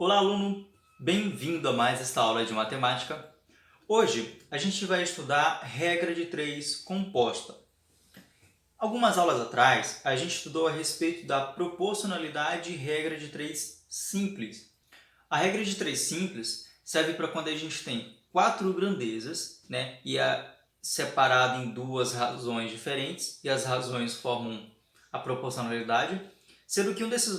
Olá, aluno! Bem-vindo a mais esta aula de matemática. Hoje a gente vai estudar regra de 3 composta. Algumas aulas atrás a gente estudou a respeito da proporcionalidade e regra de 3 simples. A regra de 3 simples serve para quando a gente tem 4 grandezas, né, e é separado em duas razões diferentes, e as razões formam a proporcionalidade, sendo que um desses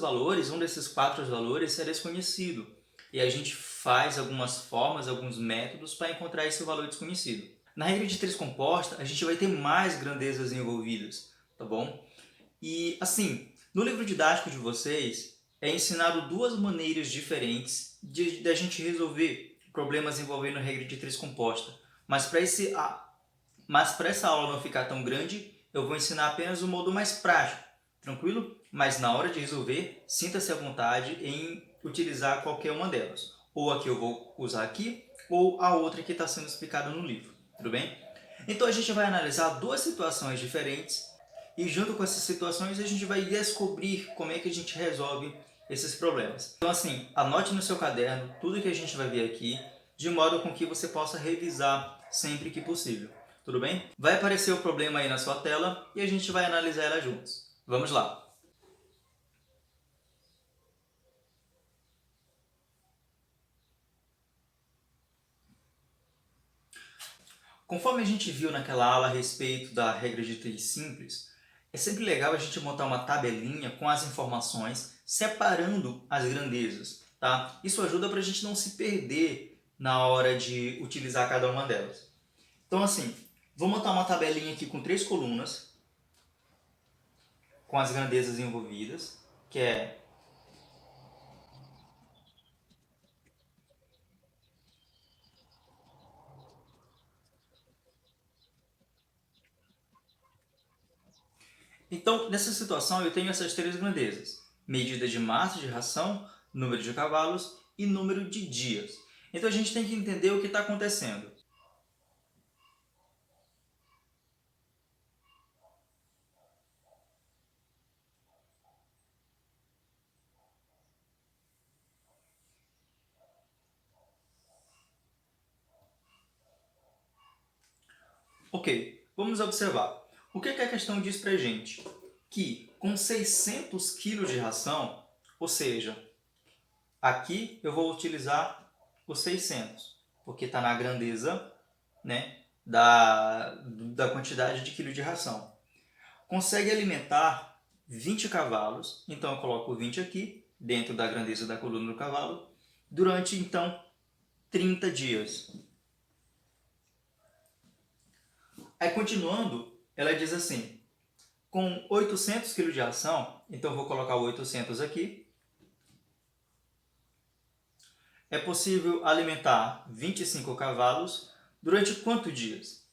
4 valores é desconhecido. E a gente faz algumas formas, alguns métodos para encontrar esse valor desconhecido. Na regra de 3 composta, a gente vai ter mais grandezas envolvidas, tá bom? E assim, no livro didático de vocês, é ensinado duas maneiras diferentes de a gente resolver problemas envolvendo regra de 3 composta. Mas para essa aula não ficar tão grande, eu vou ensinar apenas o modo mais prático, tranquilo? Mas na hora de resolver, sinta-se à vontade em utilizar qualquer uma delas. Ou a que eu vou usar aqui, ou a outra que está sendo explicada no livro, tudo bem? Então a gente vai analisar duas situações diferentes e junto com essas situações a gente vai descobrir como é que a gente resolve esses problemas. Então assim, anote no seu caderno tudo que a gente vai ver aqui, de modo com que você possa revisar sempre que possível. Tudo bem? Vai aparecer o problema aí na sua tela e a gente vai analisar ela juntos. Vamos lá! Conforme a gente viu naquela aula a respeito da regra de 3 simples, é sempre legal a gente montar uma tabelinha com as informações, separando as grandezas, tá? Isso ajuda para a gente não se perder na hora de utilizar cada uma delas. Então assim, vou montar uma tabelinha aqui com 3 colunas, com as grandezas envolvidas, que é Então, nessa situação, eu tenho essas 3 grandezas: medida de massa de ração, número de cavalos e número de dias. Então, a gente tem que entender o que está acontecendo. Ok, vamos observar. O que a questão diz para a gente? Que com 600 kg de ração, ou seja, aqui eu vou utilizar o 600, porque está na grandeza, né, da quantidade de quilo de ração. Consegue alimentar 20 cavalos, então eu coloco 20 aqui, dentro da grandeza da coluna do cavalo, durante então 30 dias. Aí continuando, ela diz assim, com 800 kg de ração, então eu vou colocar o 800 aqui, é possível alimentar 25 cavalos durante quantos dias?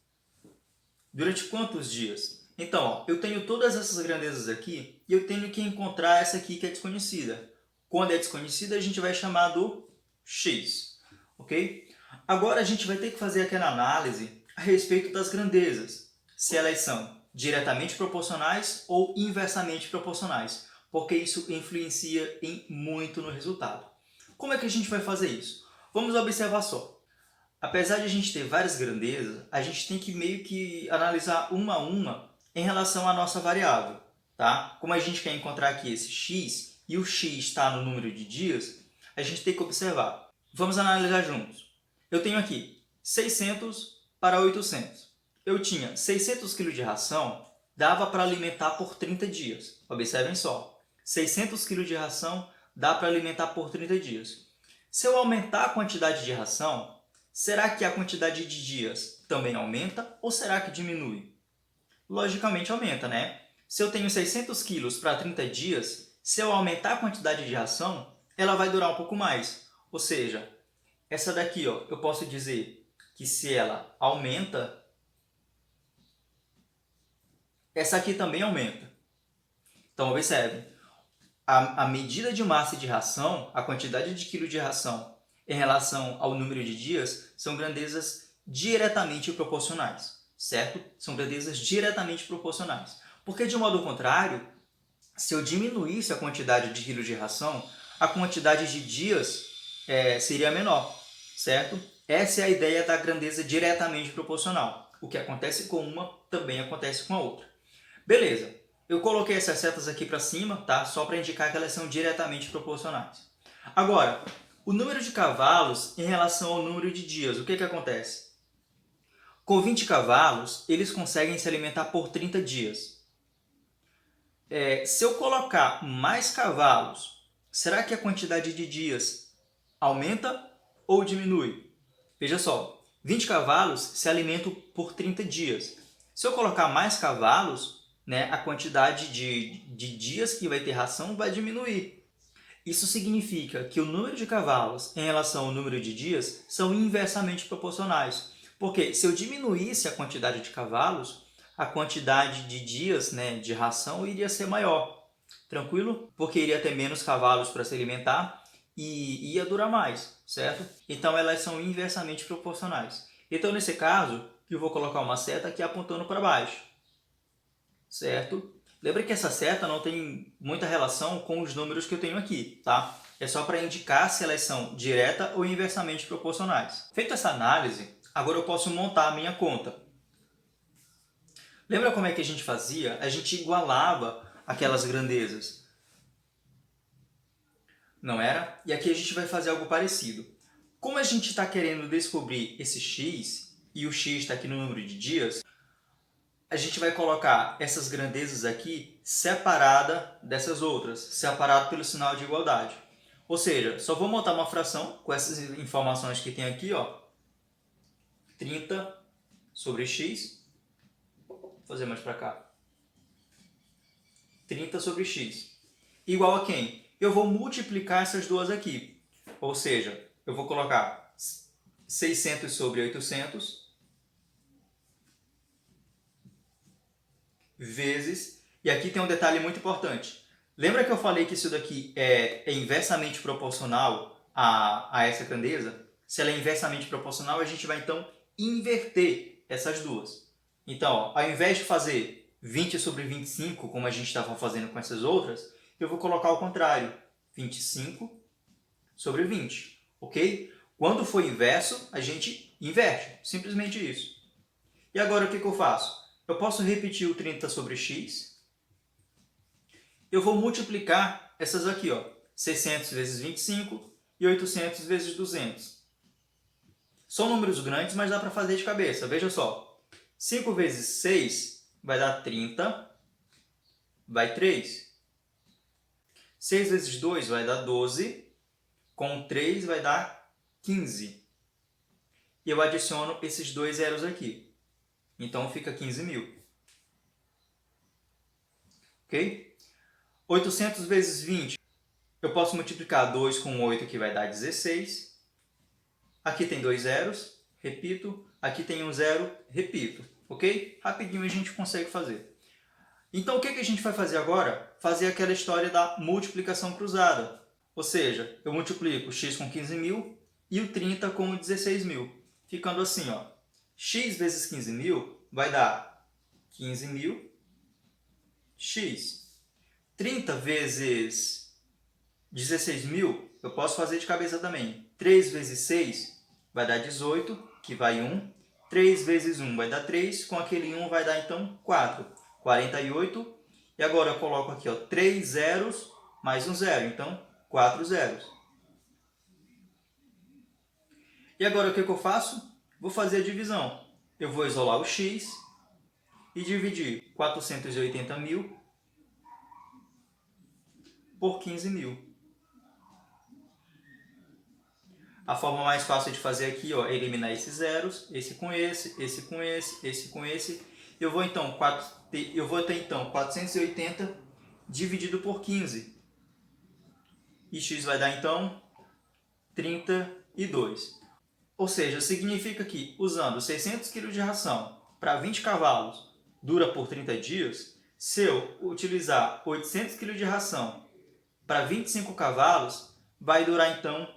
Durante quantos dias? Então, ó, eu tenho todas essas grandezas aqui e eu tenho que encontrar essa aqui que é desconhecida. Quando é desconhecida, a gente vai chamar do x, ok? Agora a gente vai ter que fazer aquela análise a respeito das grandezas, se elas são diretamente proporcionais ou inversamente proporcionais, porque isso influencia muito no resultado. Como é que a gente vai fazer isso? Vamos observar só. Apesar de a gente ter várias grandezas, a gente tem que meio que analisar uma a uma em relação à nossa variável, tá? Como a gente quer encontrar aqui esse x e o x está no número de dias, a gente tem que observar. Vamos analisar juntos. Eu tenho aqui 600 para 800. Eu tinha 600 kg de ração, dava para alimentar por 30 dias. Observem só. 600 kg de ração dá para alimentar por 30 dias. Se eu aumentar a quantidade de ração, será que a quantidade de dias também aumenta ou será que diminui? Logicamente aumenta, né? Se eu tenho 600 quilos para 30 dias, se eu aumentar a quantidade de ração, ela vai durar um pouco mais. Ou seja, essa daqui, ó, eu posso dizer que se ela aumenta, essa aqui também aumenta. Então, observe, a medida de massa de ração, a quantidade de quilo de ração em relação ao número de dias, são grandezas diretamente proporcionais, certo? São grandezas diretamente proporcionais. Porque, de modo contrário, se eu diminuísse a quantidade de quilo de ração, a quantidade de dias seria menor, certo? Essa é a ideia da grandeza diretamente proporcional. O que acontece com uma também acontece com a outra. Beleza, eu coloquei essas setas aqui para cima, tá? Só para indicar que elas são diretamente proporcionais. Agora, o número de cavalos em relação ao número de dias, o que acontece? Com 20 cavalos, eles conseguem se alimentar por 30 dias. Se eu colocar mais cavalos, será que a quantidade de dias aumenta ou diminui? Veja só, 20 cavalos se alimentam por 30 dias. Se eu colocar mais cavalos, né, a quantidade de dias que vai ter ração vai diminuir. Isso significa que o número de cavalos em relação ao número de dias são inversamente proporcionais. Porque se eu diminuísse a quantidade de cavalos, a quantidade de dias, né, de ração iria ser maior. Tranquilo? Porque iria ter menos cavalos para se alimentar e ia durar mais, certo? Então elas são inversamente proporcionais. Então nesse caso, eu vou colocar uma seta aqui apontando para baixo, certo? Lembra que essa seta não tem muita relação com os números que eu tenho aqui, tá? É só para indicar se elas são direta ou inversamente proporcionais. Feita essa análise, agora eu posso montar a minha conta. Lembra como é que a gente fazia? A gente igualava aquelas grandezas, não era? E aqui a gente vai fazer algo parecido. Como a gente está querendo descobrir esse x, e o x está aqui no número de dias, a gente vai colocar essas grandezas aqui separada dessas outras, separado pelo sinal de igualdade. Ou seja, só vou montar uma fração com essas informações que tem aqui, ó, 30 sobre x, vou fazer mais para cá, 30 sobre x, igual a quem? Eu vou multiplicar essas duas aqui, ou seja, eu vou colocar 600 sobre 800 vezes, e aqui tem um detalhe muito importante. Lembra que eu falei que isso daqui é inversamente proporcional a essa grandeza? Se ela é inversamente proporcional, a gente vai então inverter essas duas. Então, ó, ao invés de fazer 20 sobre 25, como a gente estava fazendo com essas outras, eu vou colocar ao contrário, 25 sobre 20, ok? Quando for inverso, a gente inverte, simplesmente isso. E agora o que eu faço? Eu posso repetir o 30 sobre x. Eu vou multiplicar essas aqui, ó, 600 vezes 25 e 800 vezes 200. São números grandes, mas dá para fazer de cabeça. Veja só, 5 vezes 6 vai dar 30, vai 3. 6 vezes 2 vai dar 12, com 3 vai dar 15. E eu adiciono esses dois zeros aqui. Então fica 15.000. Ok? 800 vezes 20, eu posso multiplicar 2 com 8, que vai dar 16. Aqui tem dois zeros, repito. Aqui tem um zero, repito. Ok? Rapidinho a gente consegue fazer. Então o que a gente vai fazer agora? Fazer aquela história da multiplicação cruzada. Ou seja, eu multiplico o x com 15.000 e o 30 com 16.000. Ficando assim, ó, x vezes 15.000 vai dar 15.000 x. 30 vezes 16.000, eu posso fazer de cabeça também. 3 vezes 6 vai dar 18, que vai 1. 3 vezes 1 vai dar 3, com aquele 1 vai dar então 4. 48. E agora eu coloco aqui, ó, 3 zeros mais um zero, então 4 zeros. E agora o que eu faço? Vou fazer a divisão. Eu vou isolar o x e dividir 480.000 por 15.000. A forma mais fácil de fazer aqui, ó, é eliminar esses zeros, esse com esse, esse com esse, esse com esse. Eu vou ter então 480 dividido por 15. E x vai dar então 32. Ou seja, significa que usando 600 kg de ração para 20 cavalos dura por 30 dias, se eu utilizar 800 kg de ração para 25 cavalos, vai durar então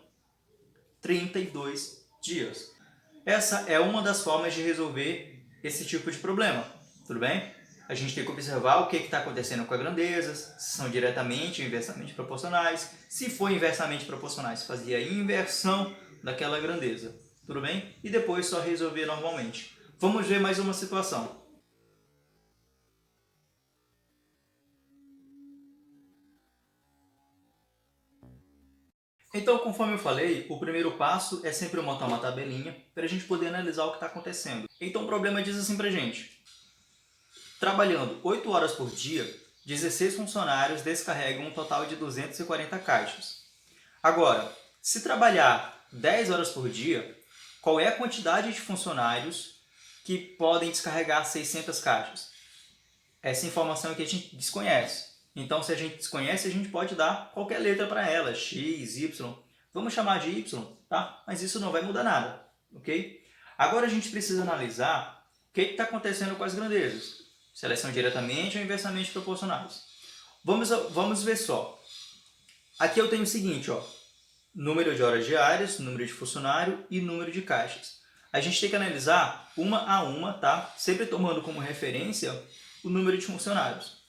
32 dias. Essa é uma das formas de resolver esse tipo de problema, tudo bem? a gente tem que observar o que está acontecendo com as grandezas, se são diretamente ou inversamente proporcionais. Se for inversamente proporcionais, fazia a inversão daquela grandeza, tudo bem? E depois só resolver normalmente. Vamos ver mais uma situação. Então, conforme eu falei, o primeiro passo é sempre montar uma tabelinha para a gente poder analisar o que está acontecendo. Então, o problema diz assim para a gente. Trabalhando 8 horas por dia, 16 funcionários descarregam um total de 240 caixas. Agora, se trabalhar 10 horas por dia, qual é a quantidade de funcionários que podem descarregar 600 caixas? Essa informação é que a gente desconhece. Então, se a gente desconhece, a gente pode dar qualquer letra para ela, x, y. Vamos chamar de y, tá? Mas isso não vai mudar nada, ok? Agora a gente precisa analisar o que está acontecendo com as grandezas. Se elas são diretamente ou inversamente proporcionais. Vamos ver só. Aqui eu tenho o seguinte, ó, número de horas diárias, número de funcionário e número de caixas. A gente tem que analisar uma a uma, tá? Sempre tomando como referência o número de funcionários.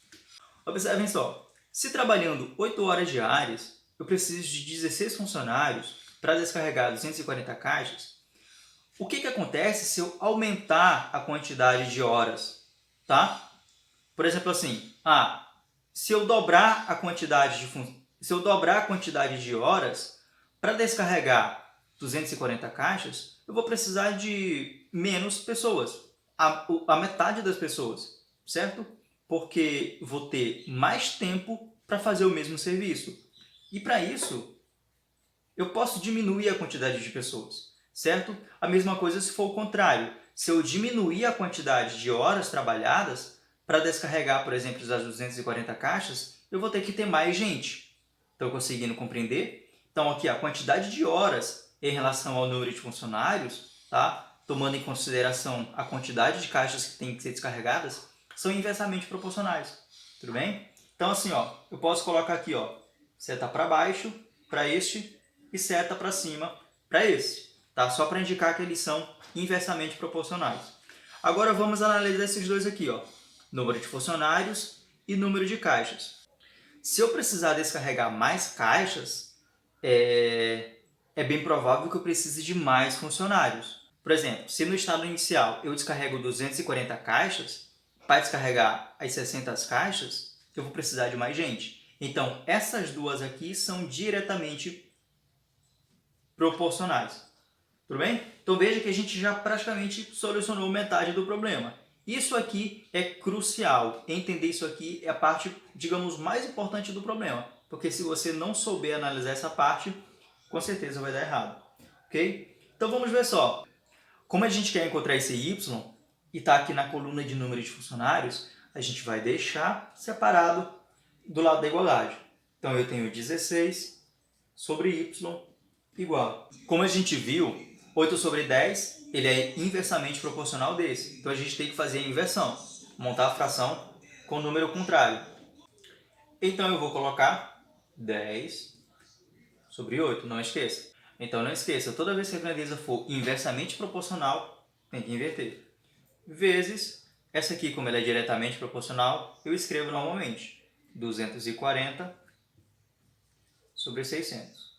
Observem só, se trabalhando 8 horas diárias, eu preciso de 16 funcionários para descarregar 240 caixas. O que acontece se eu aumentar a quantidade de horas? Tá? Por exemplo, assim, se eu dobrar a quantidade de horas para descarregar 240 caixas, eu vou precisar de menos pessoas, a metade das pessoas, certo? Porque vou ter mais tempo para fazer o mesmo serviço. E para isso, eu posso diminuir a quantidade de pessoas, certo? A mesma coisa se for o contrário. Se eu diminuir a quantidade de horas trabalhadas para descarregar, por exemplo, as 240 caixas, eu vou ter que ter mais gente. Estão conseguindo compreender? Então, aqui a quantidade de horas em relação ao número de funcionários, tá? Tomando em consideração a quantidade de caixas que têm que ser descarregadas, são inversamente proporcionais. Tudo bem? Então, assim, ó, eu posso colocar aqui, ó, seta para baixo, para este, e seta para cima para esse, tá? Só para indicar que eles são inversamente proporcionais. Agora vamos analisar esses dois aqui, ó, número de funcionários e número de caixas. Se eu precisar descarregar mais caixas, é bem provável que eu precise de mais funcionários. Por exemplo, se no estado inicial eu descarrego 240 caixas, para descarregar as 600 caixas, eu vou precisar de mais gente. Então, essas duas aqui são diretamente proporcionais. Tudo bem? Então veja que a gente já praticamente solucionou metade do problema. Isso aqui é crucial. Entender isso aqui é a parte, digamos, mais importante do problema. Porque se você não souber analisar essa parte, com certeza vai dar errado. Ok? Então vamos ver só. Como a gente quer encontrar esse y e está aqui na coluna de número de funcionários, a gente vai deixar separado do lado da igualdade. Então eu tenho 16 sobre y igual. Como a gente viu, 8 sobre 10 ele é inversamente proporcional desse. Então a gente tem que fazer a inversão, montar a fração com o número contrário. Então eu vou colocar 10 sobre 8, não esqueça. Então não esqueça, toda vez que a grandeza for inversamente proporcional, tem que inverter. Vezes, essa aqui como ela é diretamente proporcional, eu escrevo normalmente 240 sobre 600.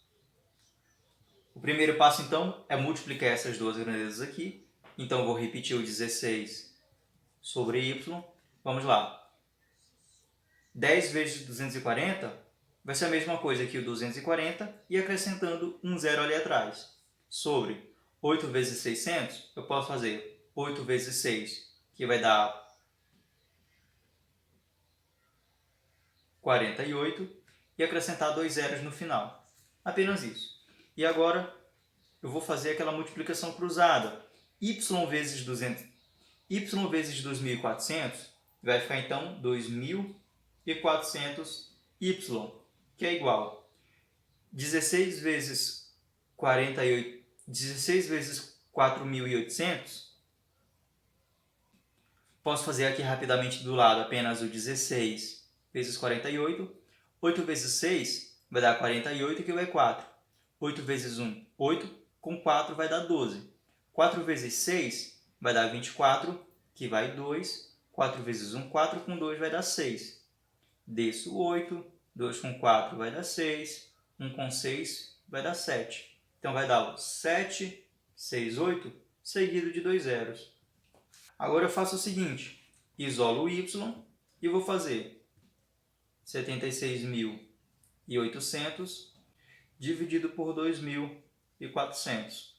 O primeiro passo, então, é multiplicar essas duas grandezas aqui. Então, eu vou repetir o 16 sobre y. Vamos lá. 10 vezes 240 vai ser a mesma coisa que o 240 e acrescentando um zero ali atrás. Sobre 8 vezes 600, eu posso fazer 8 vezes 6, que vai dar 48, e acrescentar dois zeros no final. Apenas isso. E agora eu vou fazer aquela multiplicação cruzada. Y vezes 2.400 vai ficar então 2.400y, que é igual 16 vezes 48, 16 vezes 4.800. Posso fazer aqui rapidamente do lado apenas o 16 vezes 48. 8 vezes 6 vai dar 48, que vai 4. 8 vezes 1, 8. Com 4 vai dar 12. 4 vezes 6 vai dar 24, que vai 2. 4 vezes 1, 4 com 2 vai dar 6. Desço 8, 2 com 4 vai dar 6, 1 com 6 vai dar 7. Então vai dar o 7, 6, 8, seguido de 2 zeros. Agora eu faço o seguinte, isolo o y e vou fazer 76.800 dividido por 2.400.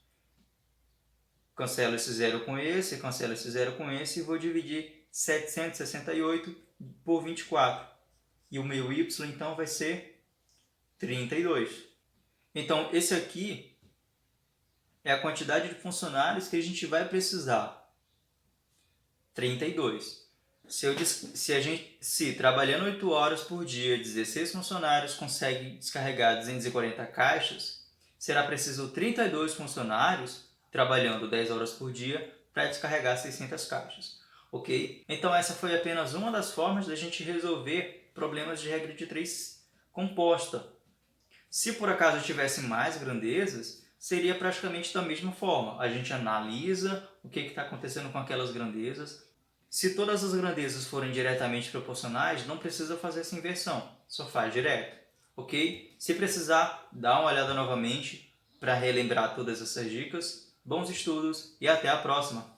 Cancelo esse zero com esse, cancelo esse zero com esse e vou dividir 768 por 24. E o meu y então vai ser 32. Então esse aqui é a quantidade de funcionários que a gente vai precisar. 32. Se trabalhando 8 horas por dia, 16 funcionários conseguem descarregar 240 caixas, será preciso 32 funcionários trabalhando 10 horas por dia para descarregar 600 caixas. Ok? Então essa foi apenas uma das formas da gente resolver problemas de regra de 3 composta. Se por acaso tivesse mais grandezas, seria praticamente da mesma forma. A gente analisa o que está acontecendo com aquelas grandezas. Se todas as grandezas forem diretamente proporcionais, não precisa fazer essa inversão, só faz direto. Ok? Se precisar, dá uma olhada novamente para relembrar todas essas dicas. Bons estudos e até a próxima!